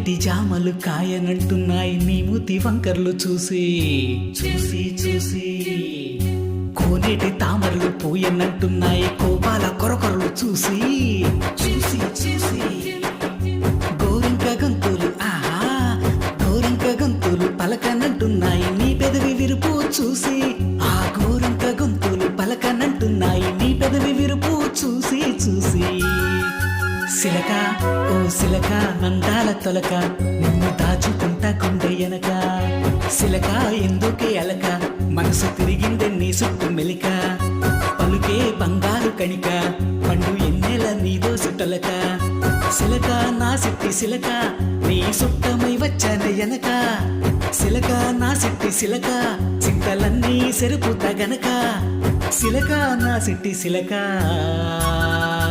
తేనెటి జామలు కాయనంటున్నాయి నీ మూతి వంకర్లు చూసి చూసి చూసి కోనేటి తామరలు పూయనంటున్నాయి కోపాల కొరకొరలు చూసి చూసి చూసి గోరింక గంతులు ఆహా గోరింక గంతులు పలకనంటున్నాయి నీ పెదవి విరుపు చూసి ఆ గోరింక గొంతులు పలకనంటున్నాయి నీ పెదవి విరుపు చూసి చూసి సిలక ఓ సిలక నందాల తొలక నిన్ను దాచుకుంటా కొండయ్యనక సిలక ఎందుకే అలక మనసు తిరిగిందే నీ సుట్టు మెలిక పలుకే బంగారు కణిక పండు ఎన్నెల నీదో సుట్టలక సిలక నా సిట్టి సిలక నీ సుట్టమై వచ్చానయ్యనక సిలక నా సిట్టి సిలక చింతలన్నీ సెరుపుతా గనక సిలక నా సిట్టి సిలక